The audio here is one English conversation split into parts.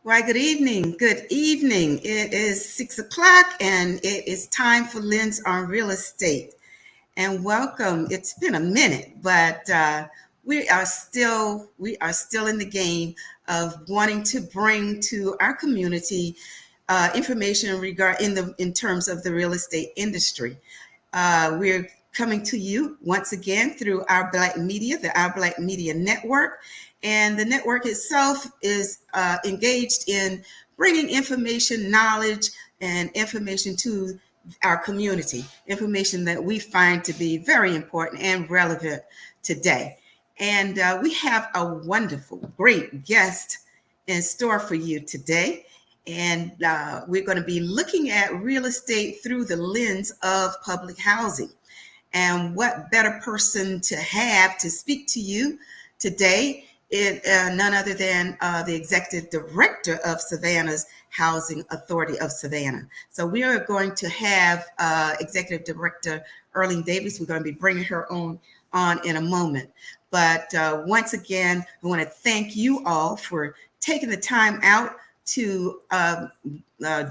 Why, good evening. Good evening. It is 6 o'clock and it is time for Lens on Real Estate. And welcome. It's been a minute, but we are still in the game of wanting to bring to our community information in terms of the real estate industry. We're coming to you once again through Our Black Media, the Our Black Media Network. And the network itself is engaged in bringing information, knowledge, and information to our community, information that we find to be very important and relevant today. And we have a wonderful, great guest in store for you today. And we're going to be looking at real estate through the lens of public housing. And what better person to have to speak to you today? None other than the executive director of Savannah's Housing Authority of Savannah. So we are going to have executive director Earlene Davis. We're going to be bringing her on in a moment. But once again, I want to thank you all for taking the time out to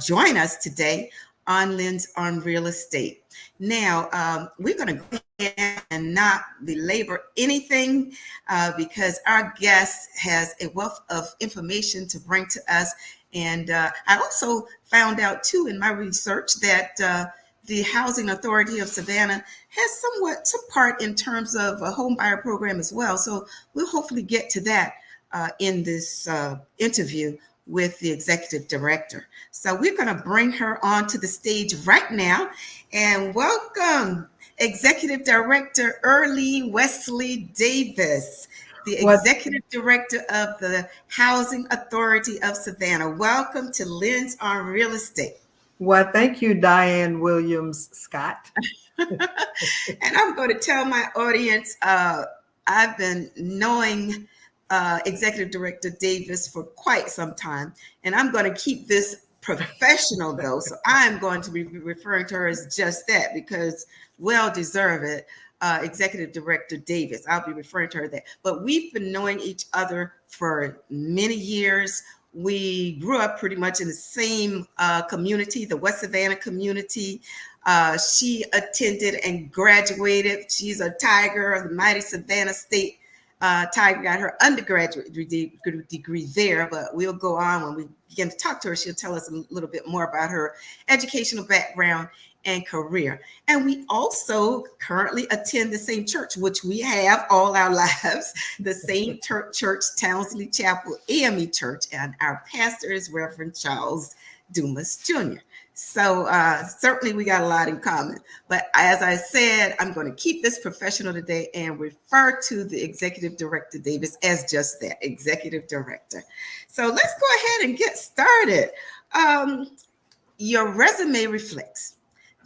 join us today on Lens on Real Estate. Now, we're going to go ahead and not belabor anything because our guest has a wealth of information to bring to us. And I also found out, too, in my research that the Housing Authority of Savannah has some part in terms of a home buyer program as well. So we'll hopefully get to that in this interview with the executive director. So we're going to bring her onto the stage right now and welcome Executive Director Earlene Wesley Davis, the Executive Director of the Housing Authority of Savannah. Welcome to Lens on Real Estate. Well, thank you, Diane Williams Scott. And I'm going to tell my audience, I've been knowing Executive Director Davis for quite some time, and I'm going to keep this professional though. So I'm going to be referring to her as just that because well deserved. Executive Director Davis, I'll be referring to her that. But we've been knowing each other for many years. We grew up pretty much in the same community, the West Savannah community. She attended and graduated. She's a Tiger of the mighty Savannah State. Tiger got her undergraduate degree there, but we'll go on when we begin to talk to her. She'll tell us a little bit more about her educational background and career. And we also currently attend the same church, which we have all our lives, the same church, Townsley Chapel AME Church, and our pastor is Reverend Charles Dumas Jr. So certainly we got a lot in common. But as I said, I'm going to keep this professional today and refer to the Executive Director Davis as just that, Executive Director. So let's go ahead and get started. Your resume reflects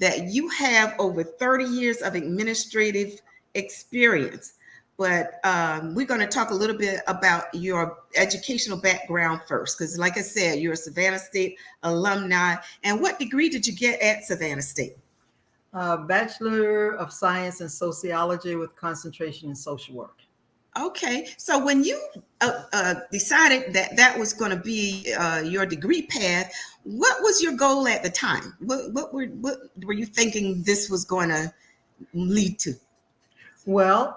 that you have over 30 years of administrative experience. But we're going to talk a little bit about your educational background first, because like I said, you're a Savannah State alumni. And what degree did you get at Savannah State? Bachelor of Science in Sociology with concentration in social work. Okay, so when you decided that that was going to be your degree path, what was your goal at the time? What were you thinking this was going to lead to? Well,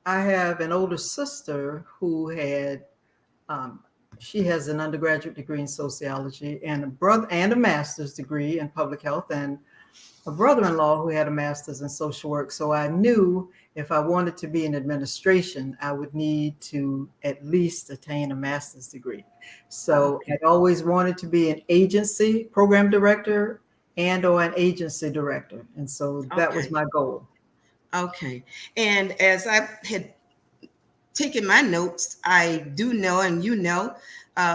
I have an older sister who had, she has an undergraduate degree in sociology and a brother and a master's degree in public health, and a brother-in-law who had a master's in social work. So I knew if I wanted to be in administration, I would need to at least attain a master's degree. So I'd always wanted to be an agency program director and or an agency director. And so that was my goal. Okay. And as I had taken my notes, I do know, and you know,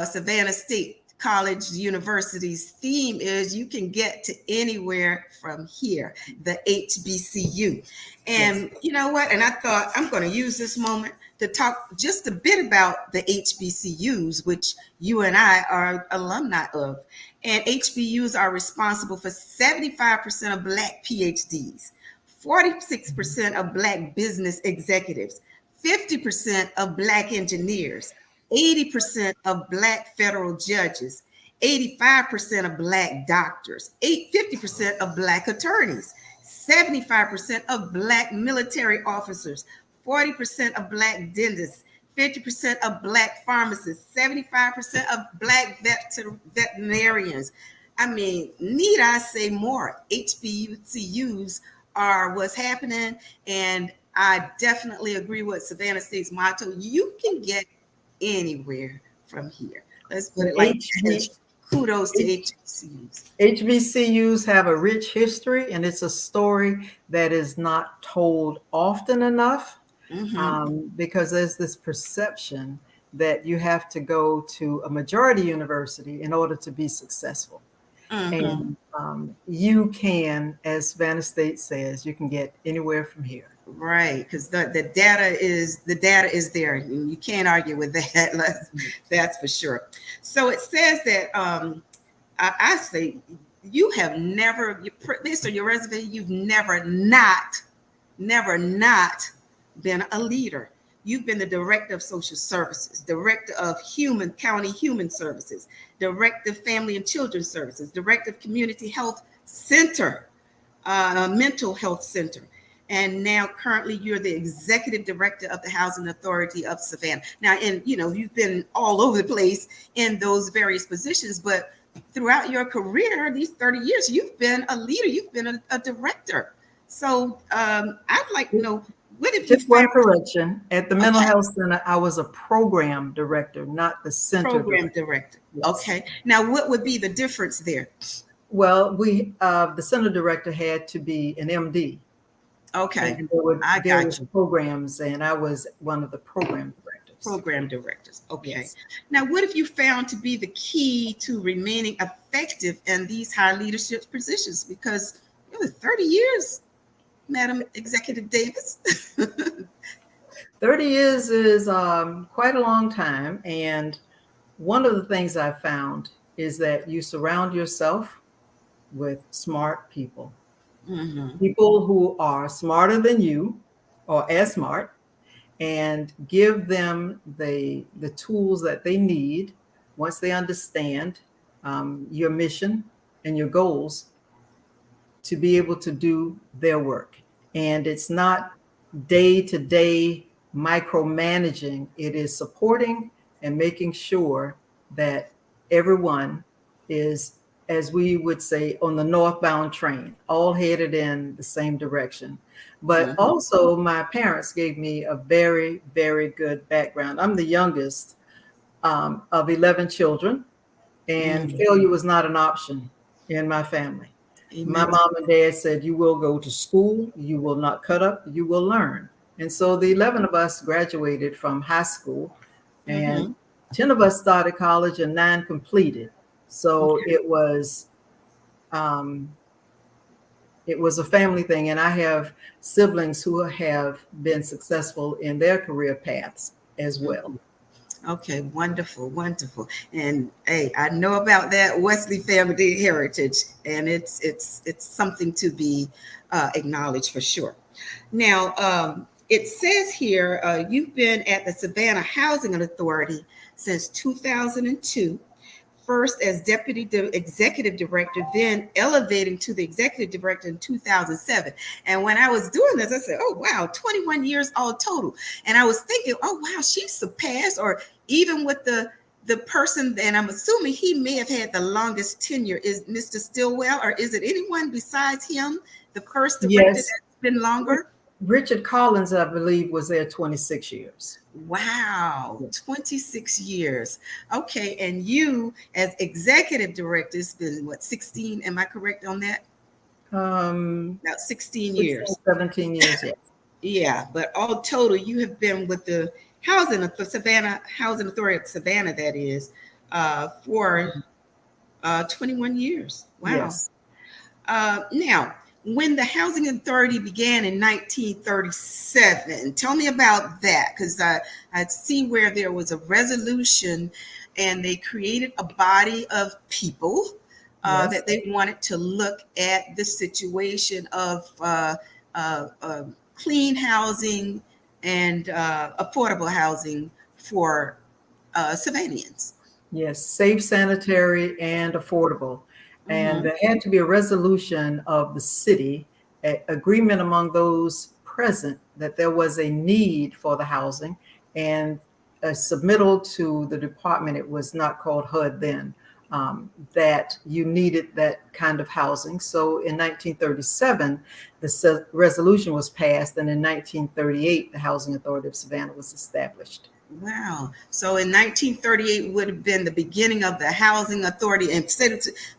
Savannah State College University's theme is you can get to anywhere from here, the HBCU. And you know what? And I thought I'm going to use this moment to talk just a bit about the HBCUs, which you and I are alumni of. And HBCUs are responsible for 75% of Black PhDs, 46% of Black business executives, 50% of Black engineers, 80% of Black federal judges, 85% of Black doctors, 50% of Black attorneys, 75% of Black military officers, 40% of Black dentists, 50% of Black pharmacists, 75% of Black veterinarians. I mean, need I say more? HBCUs are what's happening, and I definitely agree with Savannah State's motto. You can get anywhere from here. Let's put it like that. Kudos to HBCUs. HBCUs have a rich history, and it's a story that is not told often enough, because there's this perception that you have to go to a majority university in order to be successful. And you can, as Savannah State says, you can get anywhere from here. Right, because the data is there. You can't argue with that. That's for sure. So it says that I say you have never, based on your resume, you've never not been a leader. You've been the director of social services, director of county human services, director of family and children's services, director of community health center, mental health center. And now currently you're the executive director of the Housing Authority of Savannah. Now, and you know, you've been all over the place in those various positions, but throughout your career, these 30 years, you've been a leader, you've been a director. So I'd like to know, what if just one correction, at the mental health center, I was a program director, not the center program director. Yes. Okay. Now, what would be the difference there? Well, the center director had to be an MD. Okay. And there were various programs, and I was one of the program directors. Program directors. Okay. Yes. Now, what have you found to be the key to remaining effective in these high leadership positions? Because it was 30 years, Madam Executive Davis. 30 years is quite a long time. And one of the things I found is that you surround yourself with smart people. People who are smarter than you or as smart, and give them the tools that they need once they understand your mission and your goals to be able to do their work. And it's not day-to-day micromanaging. It is supporting and making sure that everyone is, as we would say, on the northbound train, all headed in the same direction. But also my parents gave me a very, very good background. I'm the youngest of 11 children, and failure was not an option in my family. My Amen. mom and dad said, you will go to school, you will not cut up, you will learn. And so the 11 of us graduated from high school, and Mm-hmm. 10 of us started college and 9 completed. So um, it was a family thing. And I have siblings who have been successful in their career paths as well. Okay, wonderful, wonderful. And hey, I know about that Wesley family heritage, and it's something to be acknowledged for sure. Now, it says here you've been at the Savannah Housing Authority since 2002, first as executive director, then elevating to the executive director in 2007. And when I was doing this, I said, oh, wow, 21 years all total. And I was thinking, oh, wow, she surpassed, or even with the person, and I'm assuming he may have had the longest tenure, is Mr. Stillwell, or is it anyone besides him, the first director Yes. that's been longer? Richard Collins, I believe, was there 26 years. Wow, 26 years. Okay, and you as executive director has been what, 16? Am I correct on that? About 16 16, years. 17 years, yes. Yeah, but all total, you have been with the Savannah Housing Authority of Savannah, that is, for 21 years. Wow. Yes. Now, when the Housing Authority began in 1937, tell me about that, because I see where there was a resolution and they created a body of people Yes. that they wanted to look at the situation of clean housing and affordable housing for Savannahans. Yes, safe, sanitary, and affordable. And Mm-hmm. there had to be a resolution of the city, agreement among those present that there was a need for the housing, and a submittal to the department, it was not called HUD then, that you needed that kind of housing. So in 1937, the resolution was passed, and in 1938, the Housing Authority of Savannah was established. Wow. So in 1938 would have been the beginning of the housing authority. And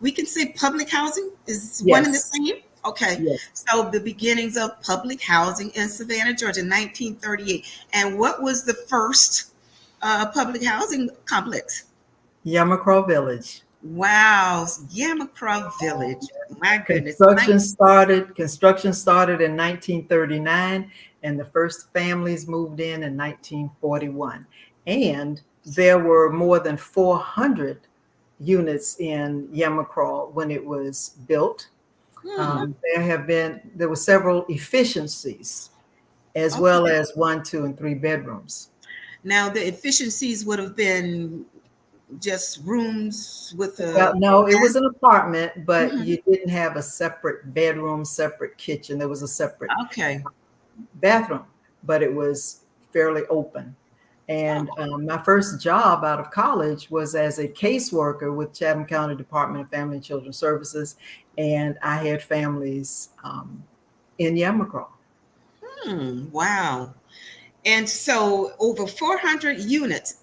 we can say public housing is one and the Yes. same. Okay. Yes. So the beginnings of public housing in Savannah, Georgia, 1938. And what was the first public housing complex? Yamacraw Village. Wow. Yamacraw Village. My goodness. Construction started in 1939, and the first families moved in 1941. And there were more than 400 units in Yamacraw when it was built. Hmm. There were several efficiencies, as well Okay. as 1, 2, and 3 bedrooms. Now the efficiencies would have been just rooms with Well, a. no, it was an apartment, but Mhm. you didn't have a separate bedroom, separate kitchen. There was a separate Okay. bathroom, but it was fairly open. And my first job out of college was as a caseworker with Chatham County Department of Family and Children Services, and I had families in Yamacraw. Wow. And so over 400 units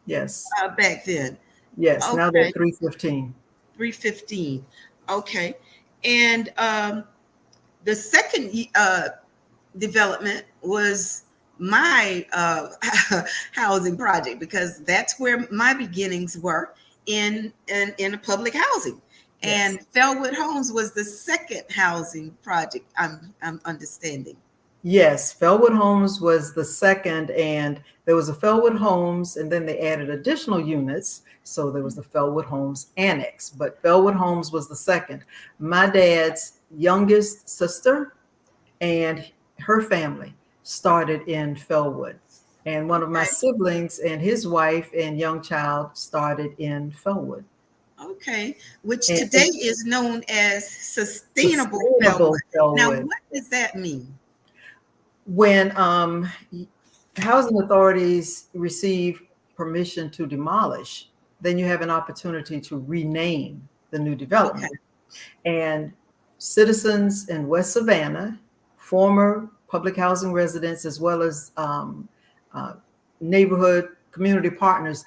Yes, back then. yes. Now they're Okay. 315. 315. Okay. And the second development was my housing project, because that's where my beginnings were in a public housing. Yes. And Fellwood Homes was the second housing project, I'm understanding. Yes, Fellwood Homes was the second, and there was a Fellwood Homes, and then they added additional units. So there was the Fellwood Homes Annex, but Fellwood Homes was the second. My dad's youngest sister and her family started in Fellwood. And one of my Okay. siblings and his wife and young child started in Fellwood. Okay, which And today is known as Sustainable Bellwood. sustainable Now, Fellwood. what does that mean? When housing authorities receive permission to demolish, then you have an opportunity to rename the new Okay. development. And citizens in West Savannah, former public housing residents, as well as uh, neighborhood community partners,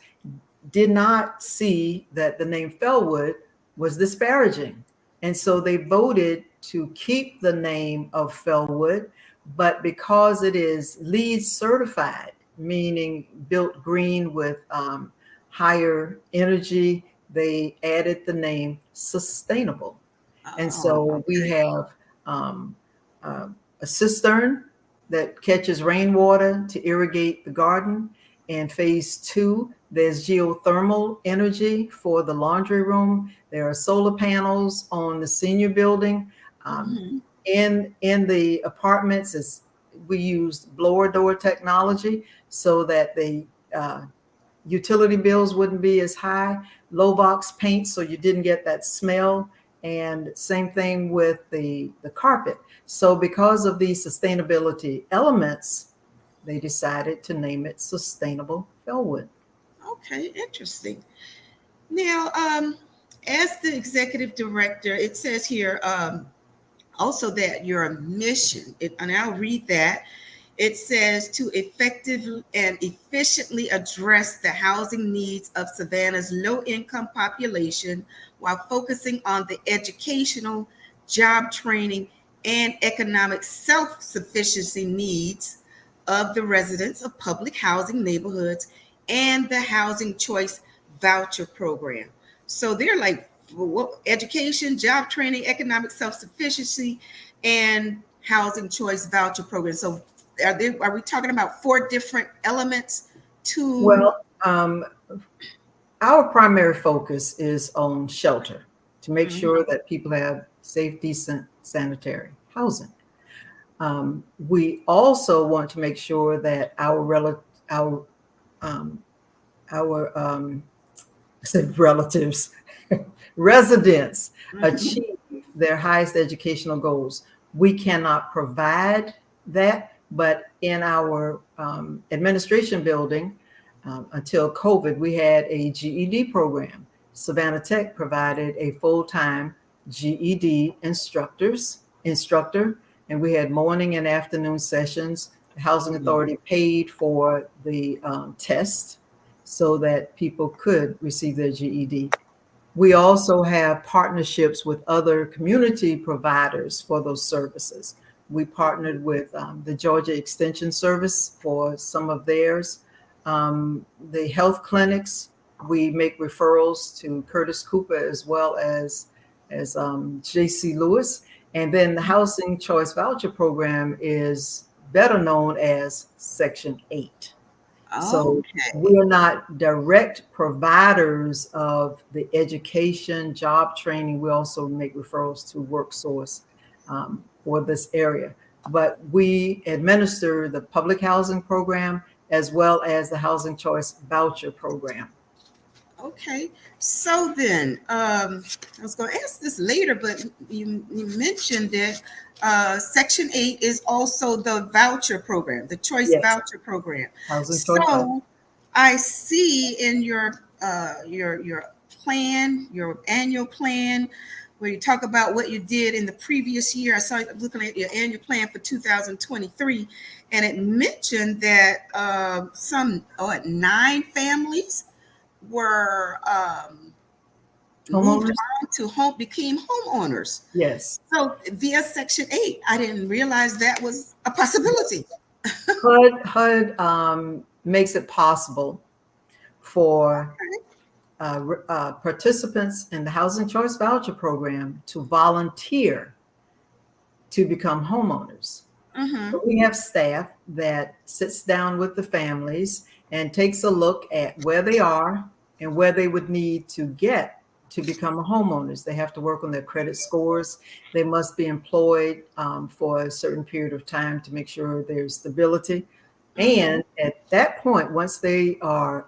did not see that the name Fellwood was disparaging. And so they voted to keep the name of Felwood, but because it is LEED certified, meaning built green with higher energy, they added the name Sustainable. And Oh, so we okay. have um, a cistern that catches rainwater to irrigate the garden. And phase two, there's geothermal energy for the laundry room. There are solar panels on the senior building. Um, Mhm. in the apartments, we used blower door technology so that the utility bills wouldn't be as high. Low box paint, so you didn't get that smell. And same thing with the carpet. So because of these sustainability elements, they decided to name it Sustainable Felwood. Okay, interesting. Now, as the executive director, it says here also that your mission, and I'll read that. It says to effectively and efficiently address the housing needs of Savannah's low income population while focusing on the educational, job training, and economic self sufficiency needs of the residents of public housing neighborhoods and the Housing Choice Voucher Program. So they're like, well, education, job training, economic self sufficiency, and Housing Choice Voucher Program. So are we talking about four different elements to? Well, our primary focus is on shelter to make Mhm. sure that people have safe, decent, sanitary housing. We also want to make sure that our um, our I said relatives, residents Mhm. achieve their highest educational goals. We cannot provide that, but in our administration building, until COVID, we had a GED program. Savannah Tech provided a full-time GED instructor, and we had morning and afternoon sessions. The Housing Authority paid for the test so that people could receive their GED. We also have partnerships with other community providers for those services. We partnered with the Georgia Extension Service for some of theirs. The health clinics, we make referrals to Curtis Cooper as well as J.C. Lewis. And then the Housing Choice Voucher Program is better known as Section 8. So Okay. we're not direct providers of the education, job training. We also make referrals to WorkSource for this area. But we administer the public housing program as well as the Housing Choice Voucher Program. Okay. So then, I was going to ask this later, but you mentioned it. Section 8 is also the voucher program, the choice Yes, voucher program. Housing Choice Voucher. So I see in your plan, your annual plan, where you talk about what you did in the previous year. I saw you looking at your annual plan for 2023, and it mentioned that some 9 families were moved Homeowners? on to home, became homeowners. Yes. So via Section 8, I didn't realize that was a possibility. HUD makes it possible for participants in the Housing Choice Voucher Program to volunteer to become homeowners. Mm-hmm. So we have staff that sits down with the families and takes a look at where they are and where they would need to get to become homeowners. They have to work on their credit scores. They must be employed for a certain period of time to make sure there's stability. Mm-hmm. And at that point, once they are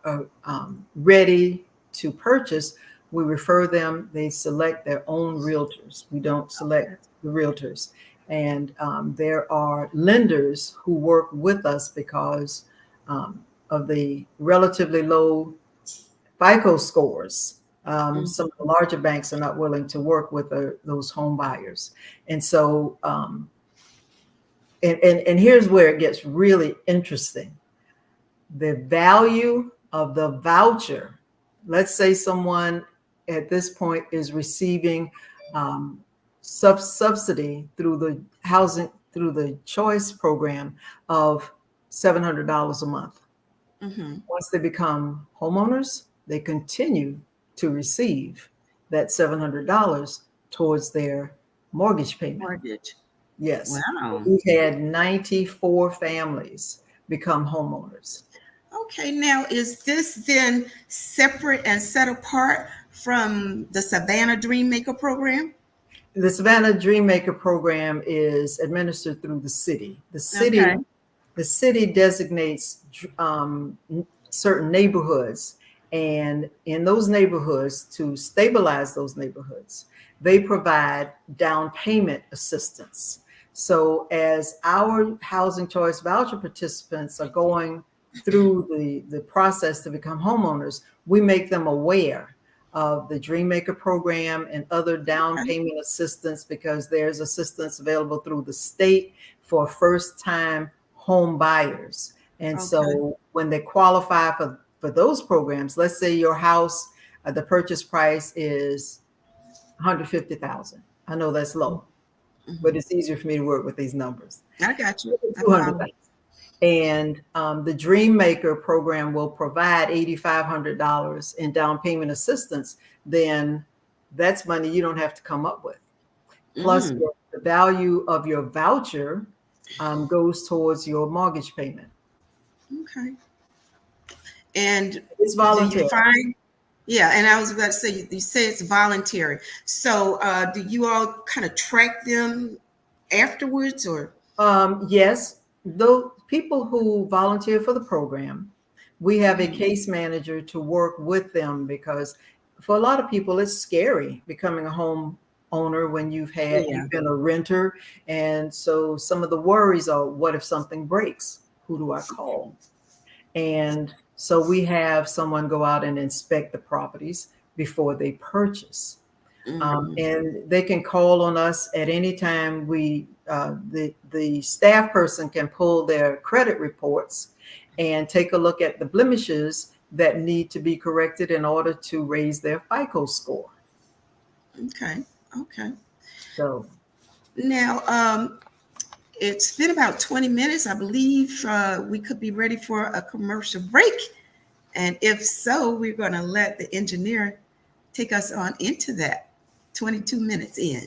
ready to purchase, we refer them, they select their own realtors. We don't select the realtors. And there are lenders who work with us because of the relatively low FICO scores. Some of the larger banks are not willing to work with those home buyers. And so, and here's where it gets really interesting. The value of the voucher, let's say someone at this point is receiving subsidy through the choice program of $700 a month. Once they become homeowners, they continue to receive that $700 towards their mortgage payment. Mortgage. Yes. Wow. We've had 94 families become homeowners. Okay, now is this then separate and set apart from the Savannah Dreammaker program? The Savannah Dreammaker program is administered through the city. The city designates certain neighborhoods, and in those neighborhoods, to stabilize those neighborhoods, they provide down payment assistance. So as our housing choice voucher participants are going through the process to become homeowners, we make them aware of the Dreammaker program and other down payment assistance, because there's assistance available through the state for first-time home buyers. And so when they qualify for those programs, let's say your house, the purchase price is $150,000. I know that's low, but it's easier for me to work with these numbers. I got you. $200,000. And the Dreammaker program will provide $8,500 in down payment assistance. Then that's money you don't have to come up with. Plus, the value of your voucher goes towards your mortgage payment. Okay. And it's voluntary. And I was about to say, you say it's voluntary. So do you all kind of track them afterwards, or? Yes. Those people who volunteer for the program, we have a case manager to work with them, because for a lot of people, it's scary becoming a home owner when you've been a renter. And so some of the worries are, what if something breaks? Who do I call? And so we have someone go out and inspect the properties before they purchase. And they can call on us at any time. The staff person can pull their credit reports and take a look at the blemishes that need to be corrected in order to raise their FICO score. Okay. So now it's been about 20 minutes. I believe we could be ready for a commercial break. And if so, we're going to let the engineer take us on into that. 22 minutes in.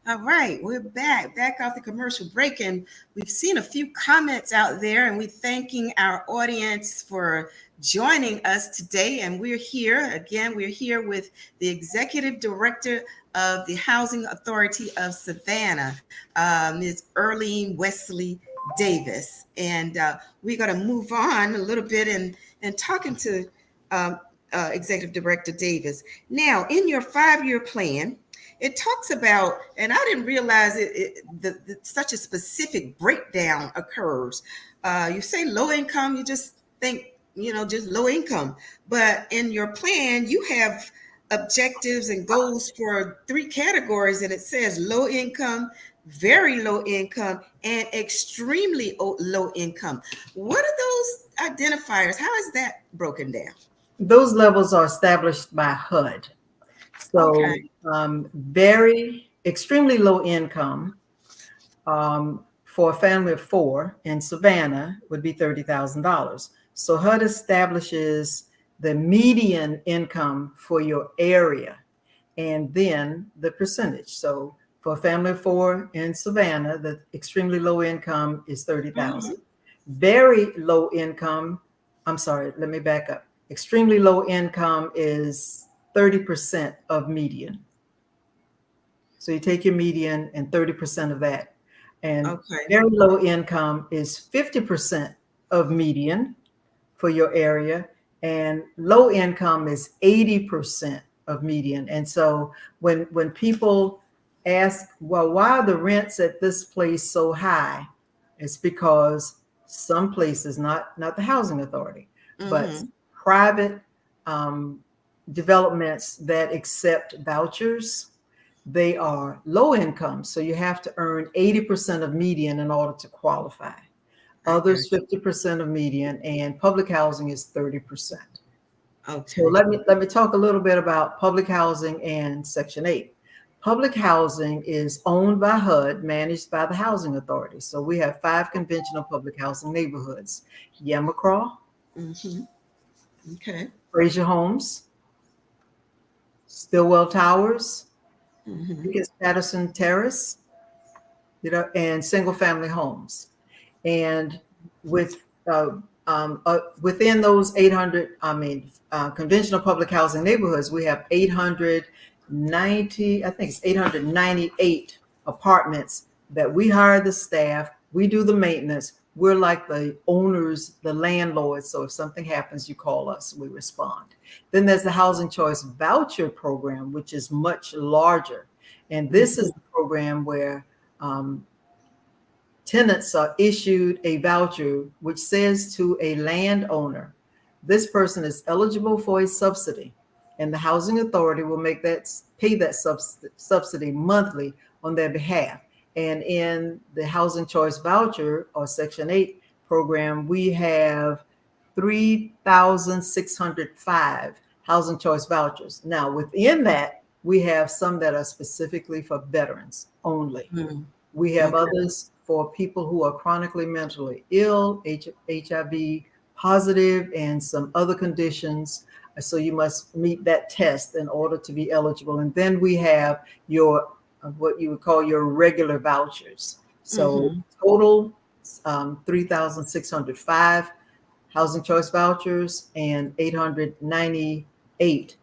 All right, we're back off the commercial break, and we've seen a few comments out there, and we're thanking our audience for joining us today. And we're here with the Executive Director of the Housing Authority of Savannah, Ms. Earlene Wesley Davis. And we're going to move on a little bit and talking to Executive Director Davis. Now, in your 5-year plan, it talks about, and I didn't realize such a specific breakdown occurs. You say low income, you just think, just low income. But in your plan, you have objectives and goals for 3 categories, and it says low income, very low income, and extremely low income. What are those identifiers? How is that broken down? Those levels are established by HUD. So very extremely low income for a family of 4 in Savannah would be $30,000. So HUD establishes the median income for your area and then the percentage. So for a family of 4 in Savannah, the extremely low income is 30,000. Very low income, I'm sorry, let me back up. Extremely low income is 30% of median. So you take your median and 30% of that. And Okay. very low income is 50% of median for your area. And low income is 80% of median. And so when people ask, well, why are the rents at this place so high? It's because some places, not the housing authority, but private developments that accept vouchers, they are low income. So you have to earn 80% of median in order to qualify. Others 50% of median, and public housing is 30%. Okay. So let me talk a little bit about public housing and Section 8. Public housing is owned by HUD, managed by the Housing Authority. So we have 5 conventional public housing neighborhoods: Yamacraw, Okay. Frazier Homes, Stillwell Towers, Patterson Terrace, and single family homes. And with within those 800, conventional public housing neighborhoods, we have 890, I think it's 898 apartments that we hire the staff, we do the maintenance. We're like the owners, the landlords. So if something happens, you call us, we respond. Then there's the Housing Choice Voucher Program, which is much larger. And this is the program where tenants are issued a voucher which says to a landowner, this person is eligible for a subsidy, and the housing authority will pay that subsidy monthly on their behalf. And in the Housing Choice Voucher or Section 8 program, we have 3,605 Housing Choice vouchers. Now, within that, we have some that are specifically for veterans only. We have others for people who are chronically mentally ill, HIV positive, and some other conditions. So you must meet that test in order to be eligible. And then we have your what you would call your regular vouchers. So total 3,605 Housing Choice vouchers and 898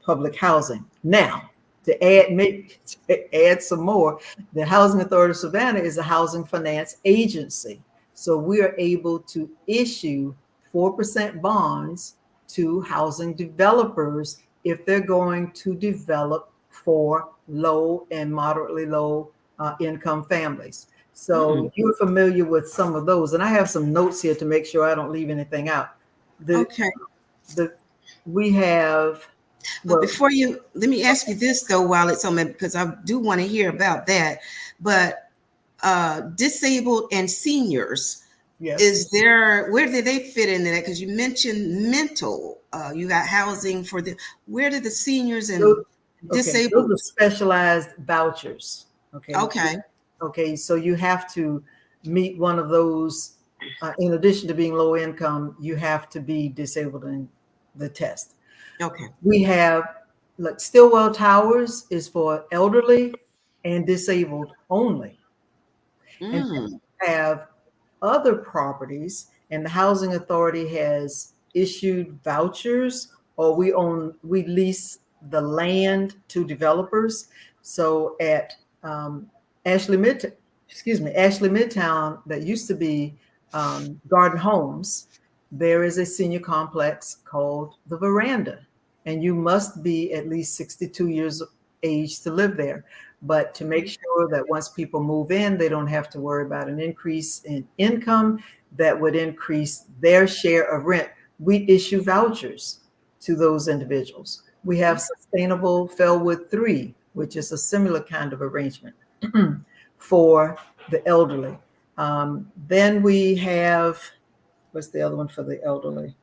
public housing. Now, to add some more, the Housing Authority of Savannah is a housing finance agency. So we are able to issue 4% bonds to housing developers if they're going to develop for low and moderately low income families. So you're familiar with some of those. And I have some notes here to make sure I don't leave anything out. We have... But before let me ask you this though, while it's on me, because I do want to hear about that. But disabled and seniors, where do they fit into that? Because you mentioned mental, you got housing for where do the seniors and disabled? Those are specialized vouchers. Okay. So you have to meet one of those. In addition to being low income, you have to be disabled in the test. We have like Stillwell Towers is for elderly and disabled only. And we have other properties, and the housing authority has issued vouchers, or we lease the land to developers. So at Ashley Midtown, that used to be Garden Homes, there is a senior complex called the Veranda, and you must be at least 62 years of age to live there. But to make sure that once people move in, they don't have to worry about an increase in income that would increase their share of rent, we issue vouchers to those individuals. We have Sustainable Fellwood 3, which is a similar kind of arrangement for the elderly. Then we have, what's the other one for the elderly?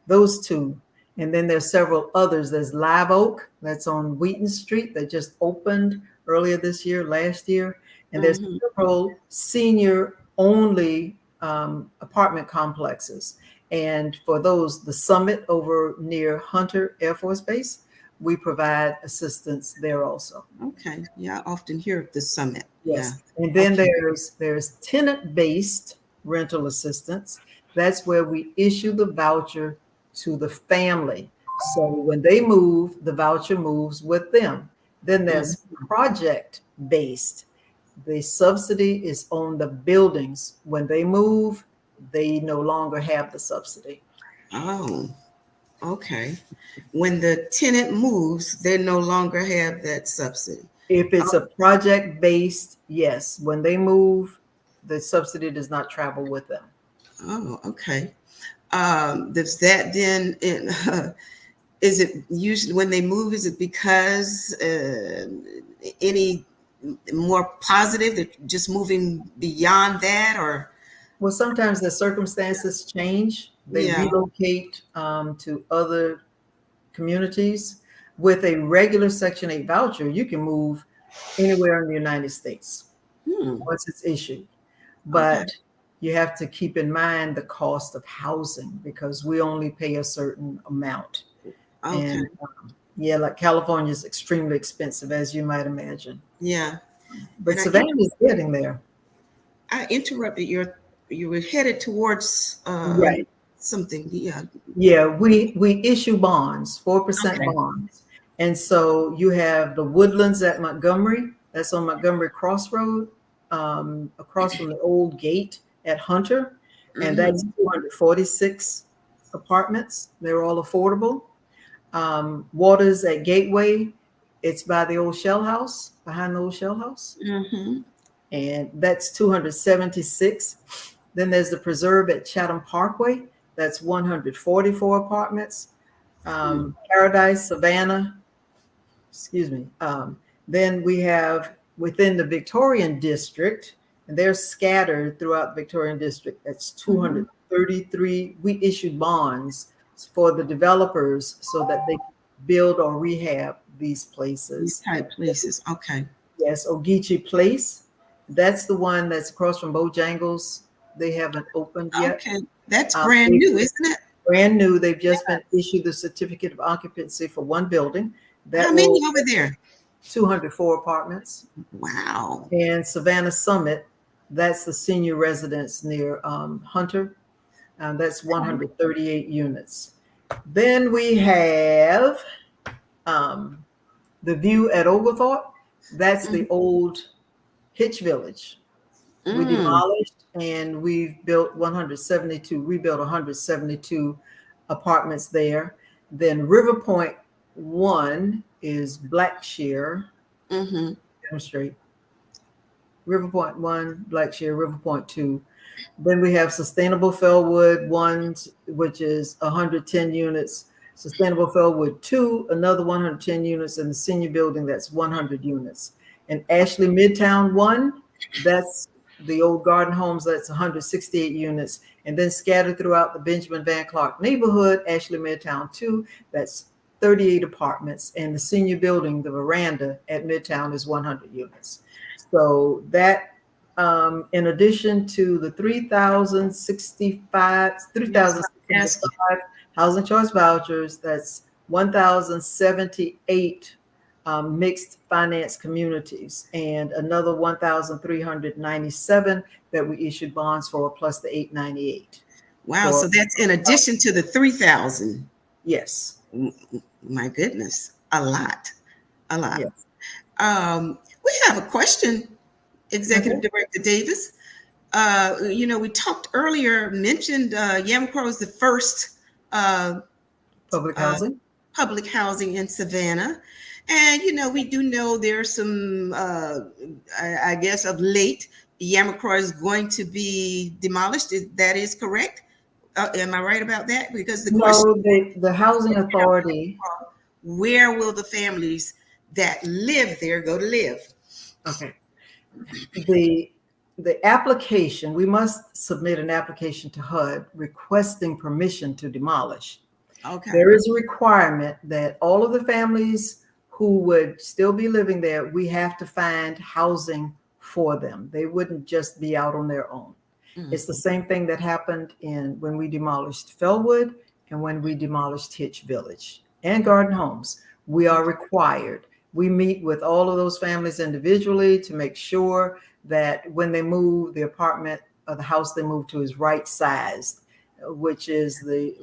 Those two. And then there's several others. There's Live Oak, that's on Wheaton Street, that just opened earlier this year, last year. And there's Mm-hmm. several senior only apartment complexes. And for those, the Summit over near Hunter Air Force Base, we provide assistance there also. Okay. Yeah, I often hear of the Summit. Yeah. Yes. And then Okay. there's tenant-based rental assistance. That's where we issue the voucher to the family. So when they move, the voucher moves with them. Then Mm. there's project-based. The subsidy is on the buildings. When they move, they no longer have the subsidy. Oh, okay. When the tenant moves, they no longer have that subsidy. If it's Oh, a project-based, yes. When they move, the subsidy does not travel with them. oh, okay. Does that then, is it usually when they move, is it because any more positive, they're just moving beyond that, or? Well, sometimes the circumstances change. They Yeah. relocate to other communities. With a regular Section 8 voucher, you can move anywhere in the United States Hmm. once it's issued. Okay. But you have to keep in mind the cost of housing because we only pay a certain amount. Okay. And yeah, like California is extremely expensive, as you might imagine. Yeah. But And Savannah is getting there. I interrupted you were headed towards Right. something. Yeah. Yeah, we issue bonds, 4% Okay. bonds. And so you have the Woodlands at Montgomery, that's on Montgomery Crossroad, across from the old gate at Hunter, and that's Mm-hmm. 246 apartments. They're all affordable. Waters at Gateway, it's by the old Shell House, behind the old Shell House, Mm-hmm. and that's 276. Then there's the Preserve at Chatham Parkway. That's 144 apartments. Paradise, Savannah, excuse me. Then we have within the Victorian district, and they're scattered throughout the Victorian district. That's Mm-hmm. 233. We issued bonds for the developers so that they can build or rehab these These places. type places. Okay. Yes, Ogeechee Place. That's the one that's across from Bojangles. They haven't opened yet. Okay. That's brand They new, isn't it? brand new. They've just been issued the certificate of occupancy for one building. How That many will over there? 204 apartments. Wow. And Savannah Summit, that's the senior residence near Hunter. That's 138 units. Then we have the View at Oglethorpe. That's the old Hitch Village. We Mm. demolished and we've built 172, rebuilt 172 apartments there. Then River Point 1 is Blackshear, Mm-hmm. demonstrate. River Point 1, Blackshear, River Point 2. Then we have Sustainable Fellwood 1, which is 110 units. Sustainable Fellwood 2, another 110 units, and the senior building, that's 100 units. And Ashley Midtown 1, that's the old garden homes, that's 168 units. And then scattered throughout the Benjamin Van Clark neighborhood, Ashley Midtown 2, that's 38 apartments. And the senior building, the veranda at Midtown, is 100 units. So that in addition to the 3,065 housing choice vouchers, that's 1,078 mixed finance communities and another 1,397 that we issued bonds for, plus the 898. Wow. So that's in addition to the 3,000. Yes. My goodness. A lot. A lot. Yes. We have a question, Executive Director Davis. We talked earlier, mentioned Yamacraw is the first Public housing. Public housing in Savannah. And, we do know there's some, I guess of late, Yamacraw is going to be demolished. That is correct? Am I right about that? Because the question, the housing authority. Where will the families that live there go to live? Okay. The application, we must submit an application to HUD requesting permission to demolish. Okay. There is a requirement that all of the families who would still be living there, we have to find housing for them. They wouldn't just be out on their own. It's the same thing that happened when we demolished Fellwood and when we demolished Hitch Village and Garden Homes. We are required. We meet with all of those families individually to make sure that when they move, the apartment or the house they move to is right sized, which is the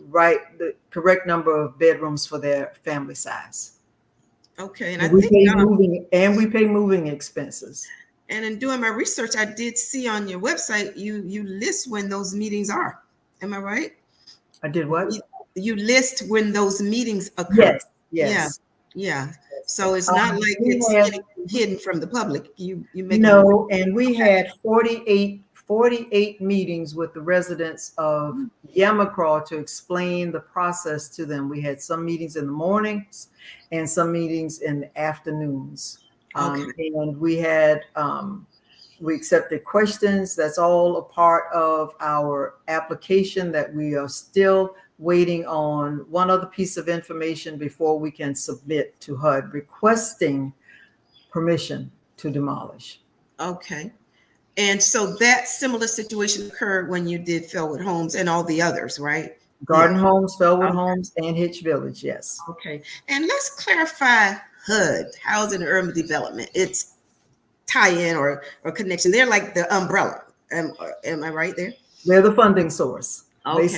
correct number of bedrooms for their family size. Okay, and we pay moving expenses. And in doing my research, I did see on your website you list when those meetings are. Am I right? I did what? You list when those meetings occur. Yes. Yeah. So it's not like it's anything hidden from the public. You make and we had 48 meetings with the residents of Yamacraw to explain the process to them. We had some meetings in the mornings and some meetings in the afternoons. And we had we accepted questions. That's all a part of our application that we are still waiting on one other piece of information before we can submit to HUD requesting permission to demolish. Okay. And so that similar situation occurred when you did Fellwood Homes and all the others, right? Garden Homes, Fellwood Homes, and Hitch Village, yes. Okay. And let's clarify HUD, Housing and Urban Development. It's tie-in or connection. They're like the umbrella. Am I right there? They're the funding source. Okay.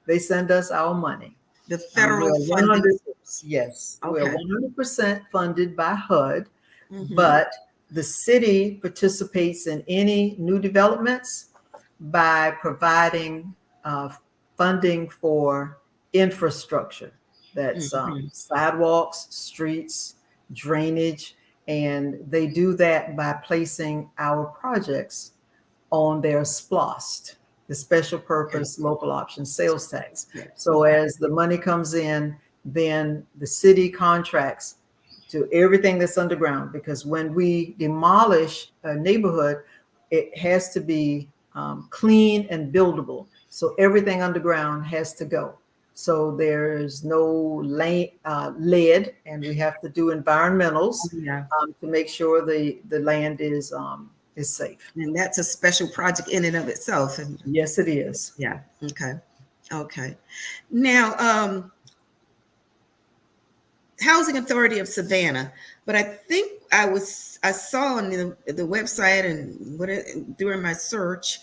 They send us our money. The federal funding source. Yes. Okay. We're 100% funded by HUD, but the city participates in any new developments by providing funding for infrastructure. That's sidewalks, streets, drainage, and they do that by placing our projects on their SPLOST, the special purpose local option sales tax. So as the money comes in, then the city contracts to everything that's underground, because when we demolish a neighborhood, it has to be clean and buildable. So everything underground has to go. So there's no lead, and we have to do environmentals to make sure the land is safe. And that's a special project in and of itself. Yes, it is. Yeah. Okay. Now, Housing Authority of Savannah, but I think I saw on the website and during my search,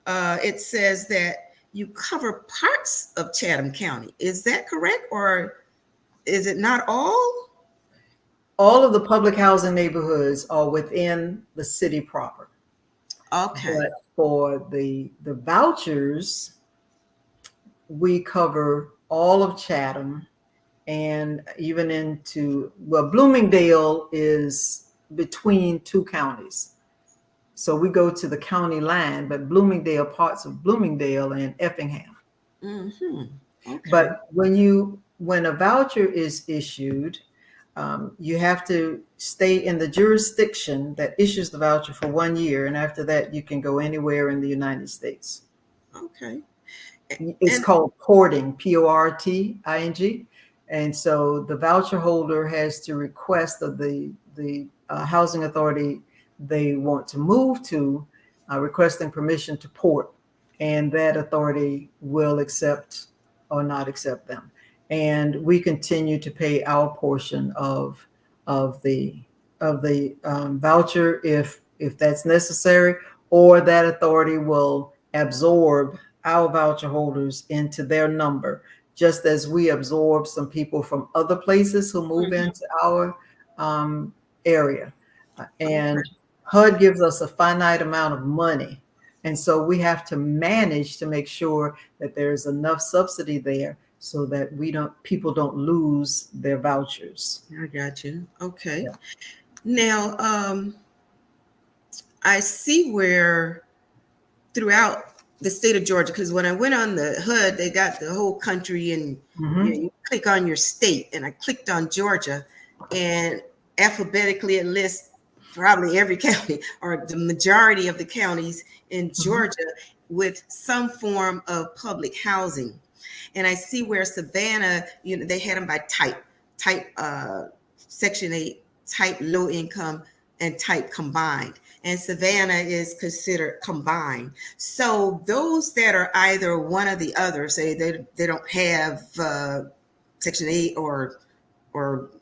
it says that you cover parts of Chatham County. Is that correct, or is it not all? All of the public housing neighborhoods are within the city proper. Okay. But for the vouchers, we cover all of Chatham and even into, Bloomingdale is between two counties. So we go to the county line, but Bloomingdale, parts of Bloomingdale and Effingham. Okay. But when a voucher is issued, you have to stay in the jurisdiction that issues the voucher for 1 year. And after that, you can go anywhere in the United States. Okay. It's called porting, Porting. And so the voucher holder has to request of the housing authority they want to move to, requesting permission to port, and that authority will accept or not accept them. And we continue to pay our portion of the voucher if that's necessary, or that authority will absorb our voucher holders into their number, just as we absorb some people from other places who move into our area. And HUD gives us a finite amount of money. And so we have to manage to make sure that there's enough subsidy there so that people don't lose their vouchers. I got you. Okay. Yeah. Now, I see where throughout the state of Georgia, because when I went on the HUD, they got the whole country, and you click on your state, and I clicked on Georgia, and alphabetically it lists probably every county or the majority of the counties in Georgia with some form of public housing. And I see where Savannah, they had them by type Section 8, type low income, and type combined. And Savannah is considered combined. So those that are either one or the other, say they don't have Section 8 or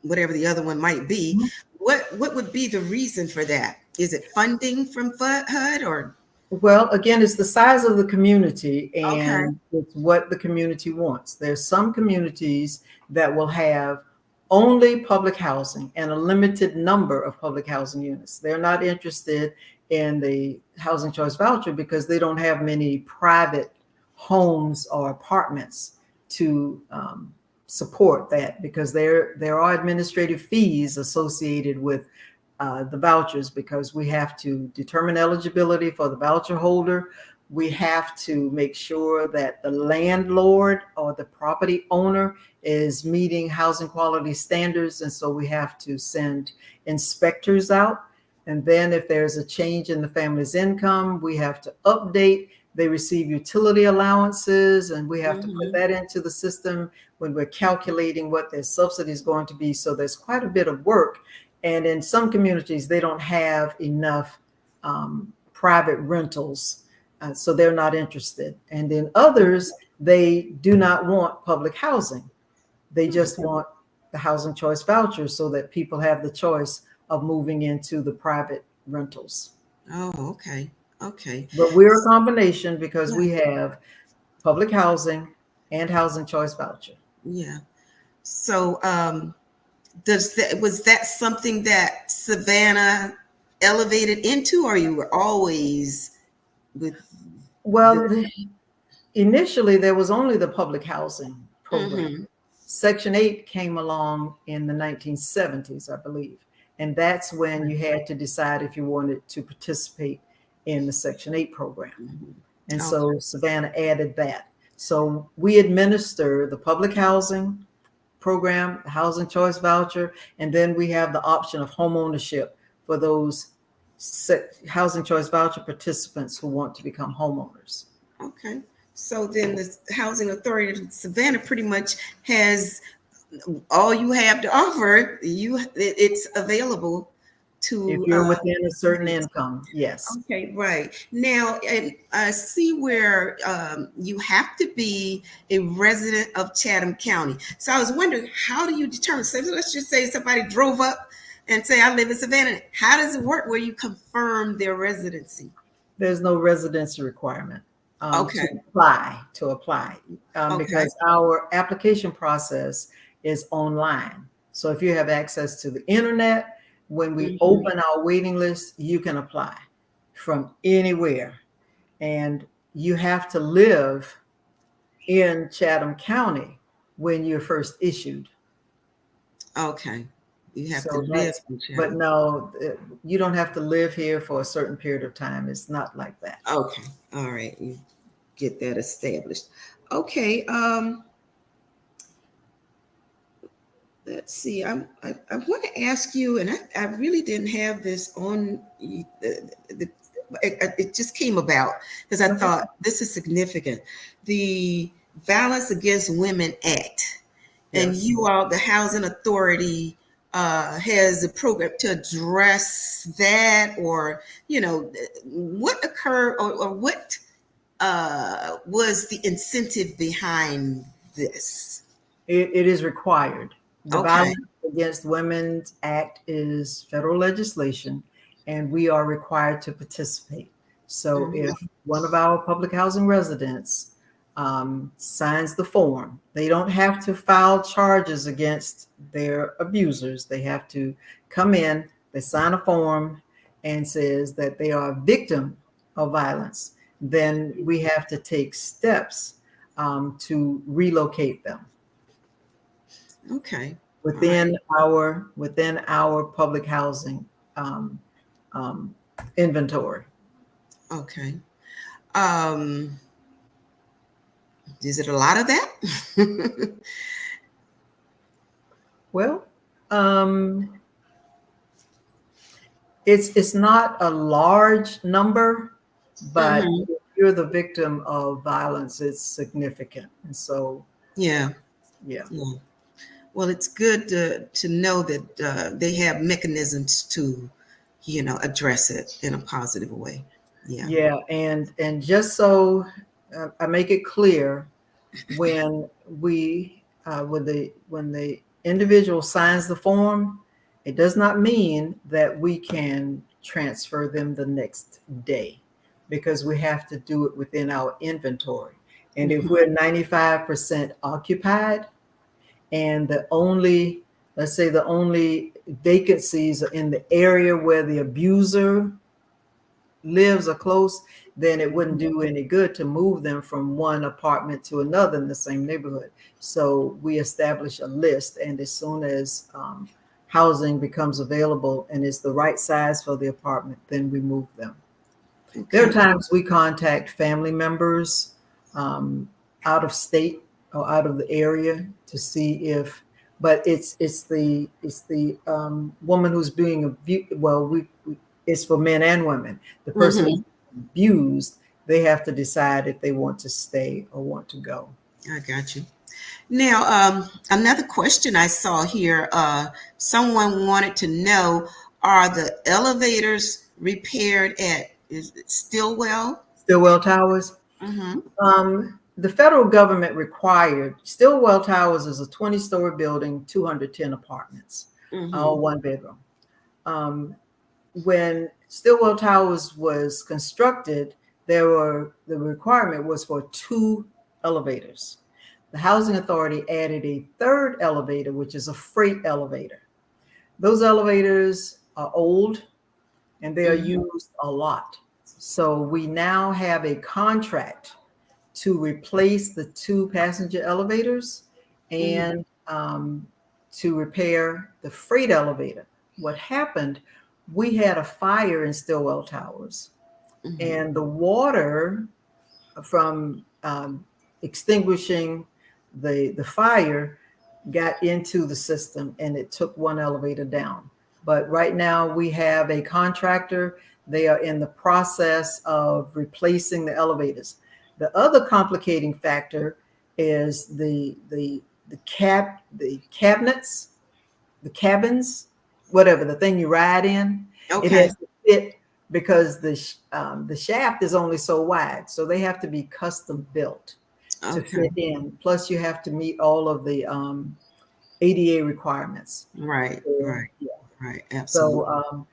whatever the other one might be, what would be the reason for that? Is it funding from HUD or? Well, again, it's the size of the community Okay. and it's what the community wants. There's some communities that will have only public housing and a limited number of public housing units. They're not interested in the housing choice voucher because they don't have many private homes or apartments to support that, because there are administrative fees associated with the vouchers, because we have to determine eligibility for the voucher holder. We have to make sure that the landlord or the property owner is meeting housing quality standards. And so we have to send inspectors out. And then if there's a change in the family's income, we have to update. They receive utility allowances, and we have to put that into the system when we're calculating what their subsidy is going to be. So there's quite a bit of work. And in some communities, they don't have enough private rentals, so they're not interested. And in others, they do not want public housing. They just want the housing choice voucher so that people have the choice of moving into the private rentals. Oh, okay. Okay. But we're a combination because we have public housing and housing choice voucher. Yeah. So was that something that Savannah elevated into, or you were always with? Well, initially there was only the public housing program. Section 8 came along in the 1970s, I believe. And that's when you had to decide if you wanted to participate in the Section 8 program. And so Savannah added that. So we administer the public housing program, the housing choice voucher, and then we have the option of home ownership for those housing choice voucher participants who want to become homeowners. Okay. So then the Housing Authority of Savannah pretty much has all you have to offer. It's available to, if you're within a certain income. Yes. Okay, right. Now, and I see where you have to be a resident of Chatham County. So I was wondering, how do you determine? So let's just say somebody drove up and say, I live in Savannah. How does it work where you confirm their residency? There's no residency requirement to apply because our application process is online. So if you have access to the internet, when we open our waiting list, you can apply from anywhere. And you have to live in Chatham County when you're first issued. Okay. You have to live in Chatham. But no, you don't have to live here for a certain period of time. It's not like that. Okay. All right. You get that established. Okay. Let's see. I want to ask you, and I really didn't have this on. It just came about because I thought this is significant. The Violence Against Women Act, and you all, the Housing Authority, has a program to address that, or what occurred, or what was the incentive behind this? It is required. The Violence Against Women Act is federal legislation, and we are required to participate. So if one of our public housing residents signs the form, they don't have to file charges against their abusers. They have to come in, they sign a form and says that they are a victim of violence. Then we have to take steps to relocate them. Okay. Within our public housing inventory. Okay. Is it a lot of that? Well, it's not a large number, but if you're the victim of violence, it's significant. And so, yeah. Well, it's good to know that they have mechanisms to address it in a positive way. Yeah. Yeah, and just so I make it clear, when when the individual signs the form, it does not mean that we can transfer them the next day, because we have to do it within our inventory. And if we're 95% occupied, and let's say the only vacancies are in the area where the abuser lives or close, then it wouldn't do any good to move them from one apartment to another in the same neighborhood. So we establish a list, and as soon as housing becomes available and it's the right size for the apartment, then we move them. Okay. There are times we contact family members out of state or out of the area to see if, but it's the woman who's being abused. Well, it's for men and women. The person who's abused, they have to decide if they want to stay or want to go. I got you. Now, another question I saw here, someone wanted to know, are the elevators repaired at Stillwell? Stillwell Towers? The federal government required, Stillwell Towers is a 20-story building, 210 apartments, all one bedroom. When Stillwell Towers was constructed, the requirement was for 2 elevators. The Housing Authority added a 3rd elevator, which is a freight elevator. Those elevators are old and they are used a lot. So we now have a contract to replace the 2 passenger elevators and to repair the freight elevator. What happened, we had a fire in Stillwell Towers, and the water from extinguishing the fire got into the system, and it took 1 elevator down. But right now we have a contractor. They are in the process of replacing the elevators. The other complicating factor is the cabinets, the cabins, whatever, the thing you ride in. Okay. It has to fit, because the shaft is only so wide, so they have to be custom built to fit in. Plus, you have to meet all of the ADA requirements. Right. Absolutely. So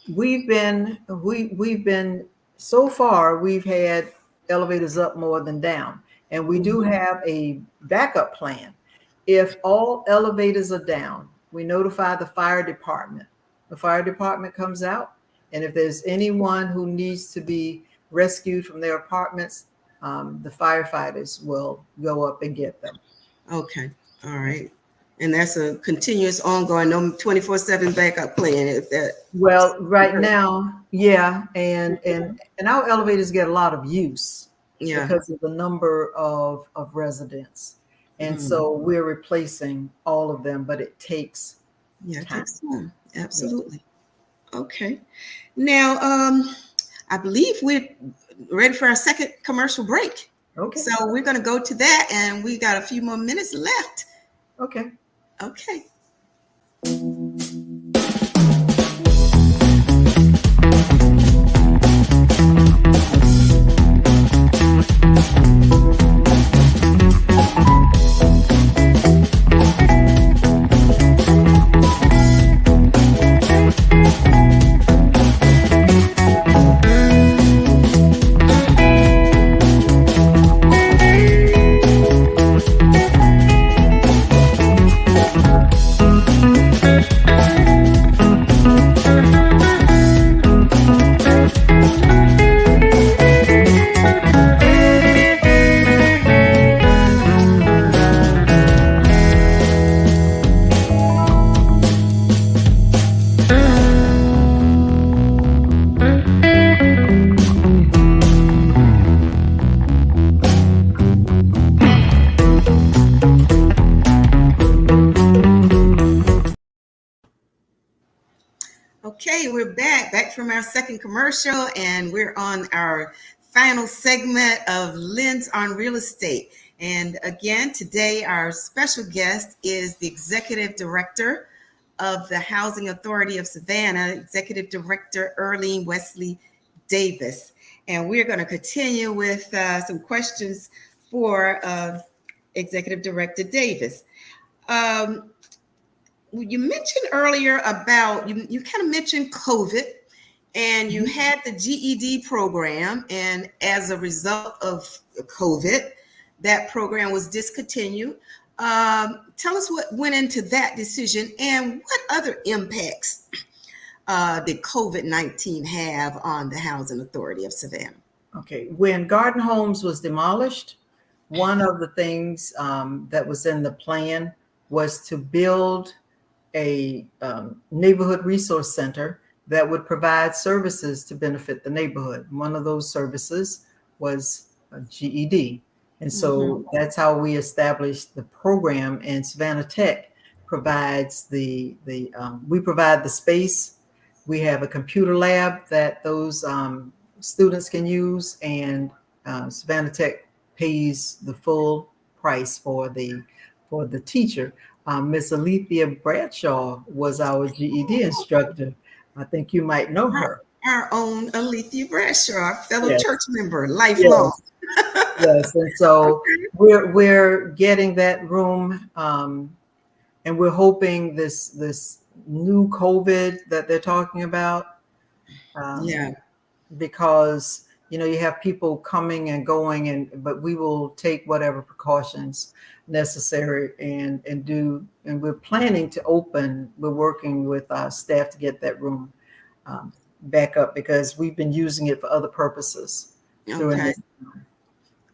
we've been so far, we've had elevators up more than down, and we do have a backup plan. If all elevators are down, we notify the fire department. The fire department comes out, and if there's anyone who needs to be rescued from their apartments, the firefighters will go up and get them. Okay. All right. And that's a continuous, ongoing, no 24/7 backup plan. Well, right now, yeah, and our elevators get a lot of use because of the number of residents, and so we're replacing all of them, but it takes time. Absolutely. Yeah. Okay. Now, I believe we're ready for our second commercial break. Okay. So we're going to go to that, and we got a few more minutes left. Okay. Okay. Okay, we're back from our second commercial, and we're on our final segment of Lens on Real Estate. And again, today our special guest is the Executive Director of the Housing Authority of Savannah, Executive Director Earlene Wesley Davis. And we're going to continue with some questions for Executive Director Davis. You mentioned earlier about, you kind of mentioned COVID, and you had the GED program, and as a result of COVID, that program was discontinued. Tell us what went into that decision and what other impacts did COVID-19 have on the Housing Authority of Savannah? Okay, when Garden Homes was demolished, one of the things that was in the plan was to build a neighborhood resource center that would provide services to benefit the neighborhood. One of those services was a GED. And so that's how we established the program. And Savannah Tech provides we provide the space. We have a computer lab that those students can use, and Savannah Tech pays the full price for the teacher. Miss Alethea Bradshaw was our GED instructor. I think you might know her. Our own Alethea Bradshaw, fellow Yes. church member, lifelong. Yes, and so we're getting that room, and we're hoping this new COVID that they're talking about. Because you have people coming and going, but we will take whatever precautions necessary and we're planning to open. We're working with our staff to get that room back up because we've been using it for other purposes.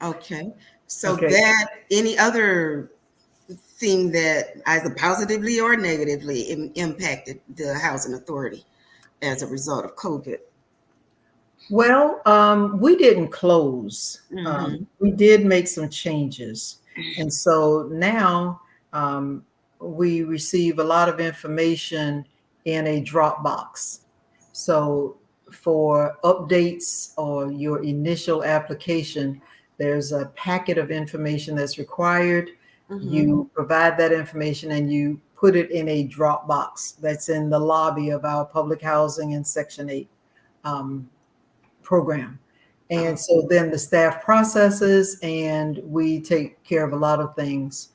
Okay. So that any other thing that either positively or negatively impacted the Housing Authority as a result of COVID? Well, we didn't close. We did make some changes. And so now we receive a lot of information in a Dropbox. So for updates or your initial application, there's a packet of information that's required. You provide that information and you put it in a Dropbox that's in the lobby of our public housing and Section 8 program. And so then the staff processes and we take care of a lot of things.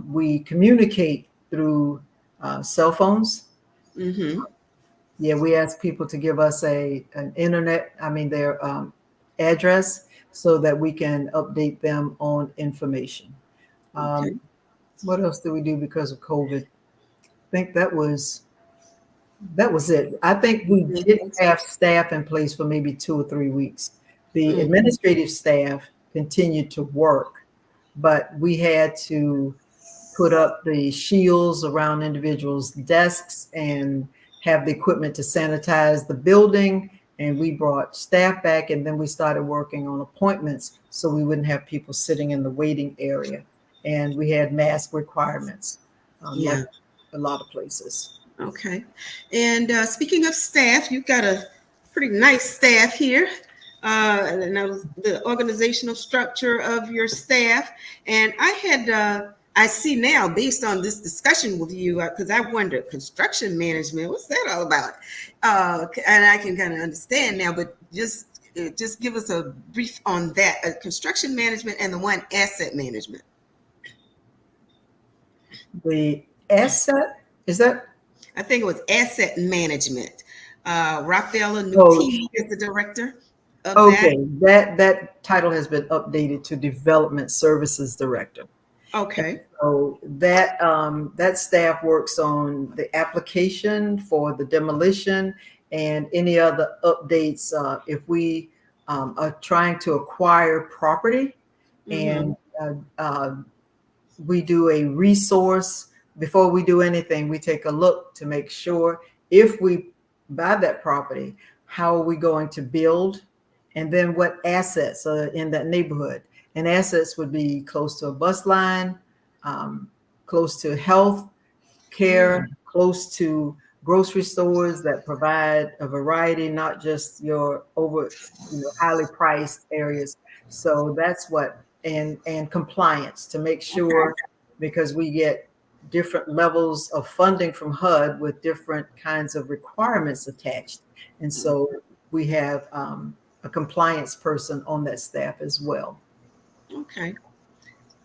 We communicate through cell phones. Yeah, we ask people to give us their address so that we can update them on information. What else do we do because of COVID? I think that was it. I think we didn't have staff in place for maybe 2 or 3 weeks. The administrative staff continued to work, but we had to put up the shields around individuals' desks and have the equipment to sanitize the building. And we brought staff back, and then we started working on appointments so we wouldn't have people sitting in the waiting area. And we had mask requirements, like a lot of places. Okay. And speaking of staff, you've got a pretty nice staff here. Now the organizational structure of your staff. And I see now, based on this discussion with you, because I wondered, construction management, what's that all about? And I can kind of understand now, but just give us a brief on that, construction management and the one asset management. The asset, is that? I think it was asset management. Rafaela Nutini is the director of that. That title has been updated to Development Services Director. Okay. And so that staff works on the application for the demolition and any other updates if we are trying to acquire property, and we do a resource. Before we do anything, we take a look to make sure if we buy that property, how are we going to build, and then what assets are in that neighborhood. And assets would be close to a bus line, close to health care, close to grocery stores that provide a variety, not just your highly priced areas. So that's what, and compliance to make sure, because we get different levels of funding from HUD with different kinds of requirements attached. And so we have a compliance person on that staff as well. Okay.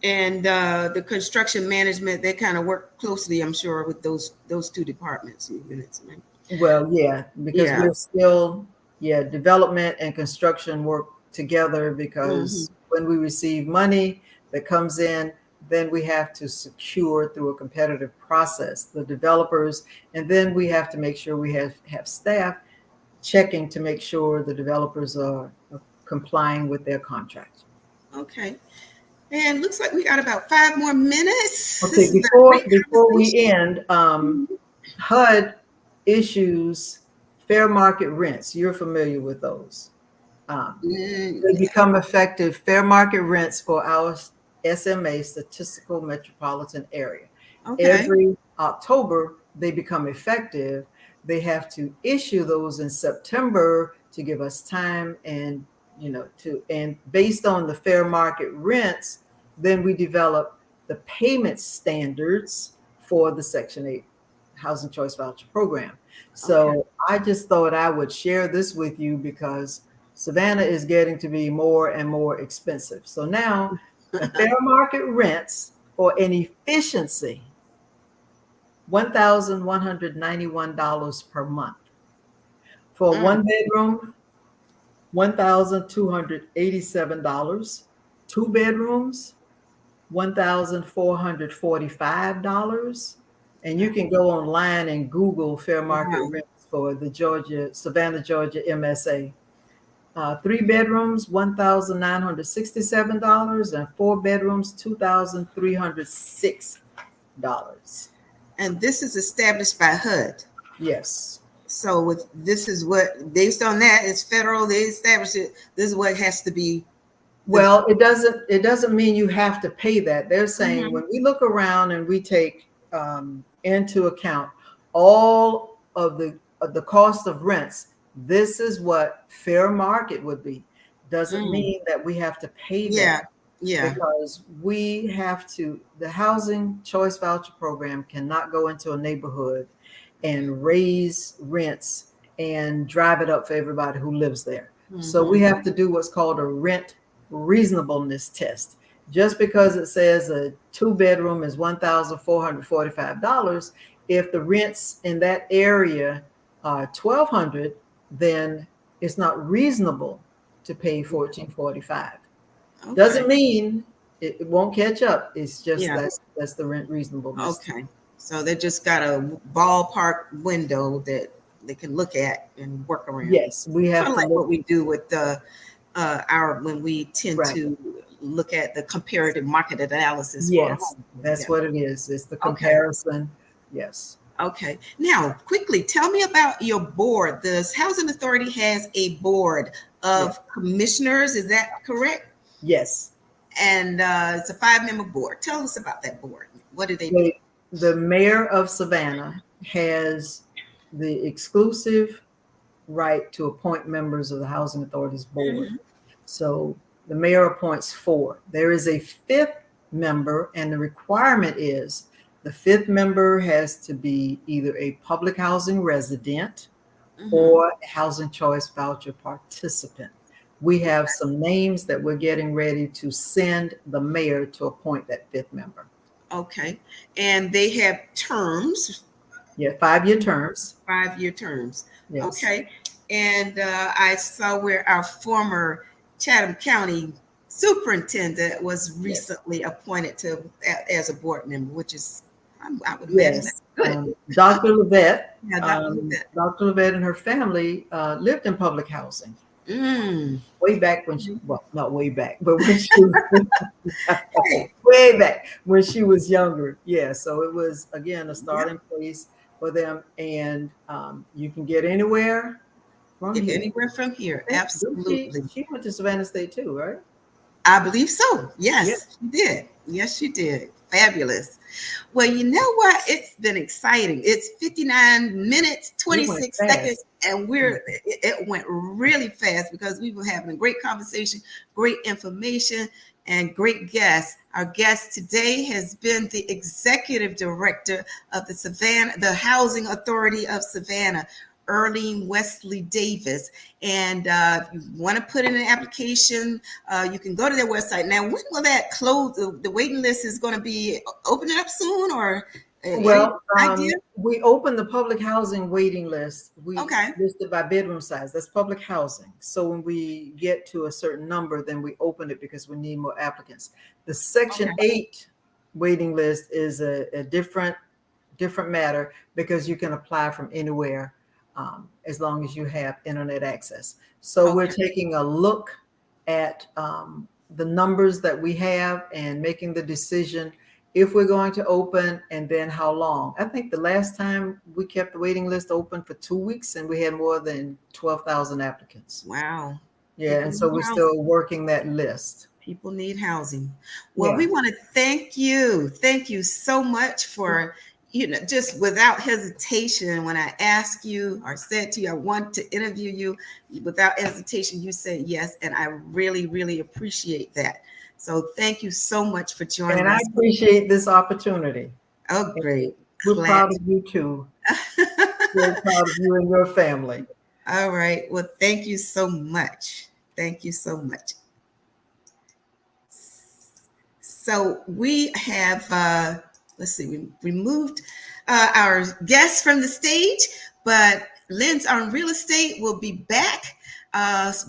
And the construction management, they kind of work closely, I'm sure, with those two departments and units. Right? Well, yeah, because Yeah. we're still, development and construction work together, because when we receive money that comes in, then we have to secure through a competitive process the developers, and then we have to make sure we have staff checking to make sure the developers are complying with their contract. Okay. And looks like we got about 5 more minutes. Okay, before we end, HUD issues fair market rents. You're familiar with those. They become effective fair market rents for our SMA, Statistical Metropolitan Area. Okay. Every October, they become effective. They have to issue those in September to give us time, and and based on the fair market rents, then we develop the payment standards for the Section 8 Housing Choice Voucher Program. So I just thought I would share this with you because Savannah is getting to be more and more expensive. So now the fair market rents for an efficiency, $1,191 per month. For a one bedroom, $1,287. 2 bedrooms, $1,445. And you can go online and Google fair market rents for the Savannah, Georgia MSA. 3 bedrooms, $1,967, and 4 bedrooms, $2,306. And this is established by HUD. Yes. So this is what, based on that, it's federal. They established it. This is what has to be. Well, it doesn't mean you have to pay that. They're saying when we look around and we take into account all of the cost of rents, this is what fair market would be. Doesn't mean that we have to pay that. Yeah. Because we have to, the Housing Choice Voucher Program cannot go into a neighborhood and raise rents and drive it up for everybody who lives there. So we have to do what's called a rent reasonableness test. Just because it says a 2 bedroom is $1,445, if the rents in that area are $1,200, then it's not reasonable to pay $1,445. Doesn't mean it won't catch up. It's just that's the rent reasonableness. Okay. So they just got a ballpark window that they can look at and work around. Yes, we have kind of like what we do with the when we tend to look at the comparative market analysis. Yes, that's what it is. It's the comparison. Yes. Okay. Now, quickly, tell me about your board. The Housing Authority has a board of commissioners. Is that correct? Yes. And it's a 5-member board. Tell us about that board. What do they do? The mayor of Savannah has the exclusive right to appoint members of the Housing Authority's board. So the mayor appoints 4. There is a 5th member, and the requirement is the 5th member has to be either a public housing resident or a Housing Choice Voucher participant. We have some names that we're getting ready to send the mayor to appoint that 5th member. Okay. And they have terms. Yeah, 5-year terms. 5-year terms. Yes. Okay. And I saw where our former Chatham County superintendent was recently appointed as a board member, which is, I would imagine that's good. Dr. Levette. Dr. Levette and her family lived in public housing. Way back when she, well, not way back, but when she was way back when she was younger. Yeah, so it was, again, a starting place for them. And you can get anywhere from here. Anywhere from here, absolutely. She went to Savannah State too, right? I believe so. Yes, she did. Yes, she did. Fabulous. Well, you know what? It's been exciting. It's 59 minutes, 26 seconds, and it went really fast because we were having a great conversation, great information, and great guests. Our guest today has been the executive director of the Housing Authority of Savannah, Earlene Wesley Davis. And if you want to put in an application, you can go to their website. Now, when will that close? The waiting list is going to be opening up soon, or well, we opened the public housing waiting list. We listed by bedroom size. That's public housing. So when we get to a certain number, then we open it because we need more applicants. The Section 8 waiting list is a different matter because you can apply from anywhere. As long as you have internet access. So we're taking a look at the numbers that we have and making the decision if we're going to open and then how long. I think the last time we kept the waiting list open for 2 weeks and we had more than 12,000 applicants. Wow. Yeah, and so we're still working that list. People need housing. Well, we want to thank you. Thank you so much for just without hesitation, when I asked you or said to you, I want to interview you, without hesitation, you said yes. And I really, really appreciate that. So thank you so much for joining us. And I appreciate this opportunity. Oh, great. We're proud of you too. We're proud of you and your family. All right. Well, thank you so much. Thank you so much. So we have, let's see, we removed our guests from the stage, but Lens on Real Estate will be back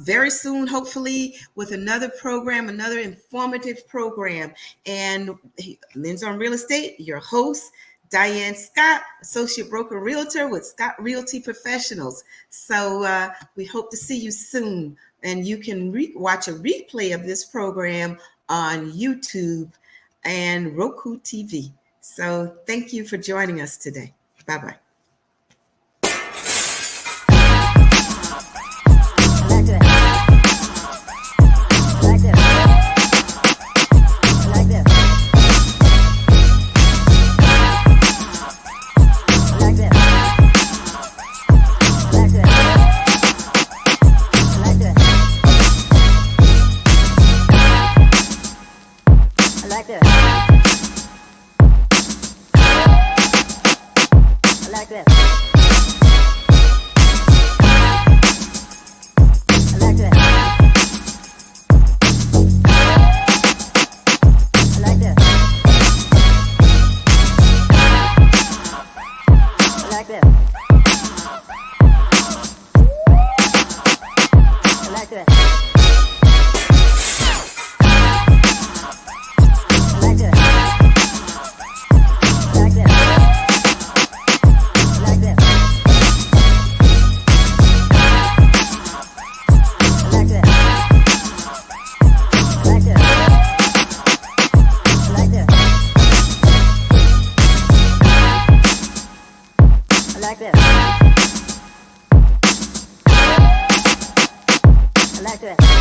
very soon, hopefully, with another program, another informative program. And Lens on Real Estate, your host, Diane Scott, Associate Broker Realtor with Scott Realty Professionals. So we hope to see you soon. And you can watch a replay of this program on YouTube and Roku TV. So thank you for joining us today. Bye-bye. I like that.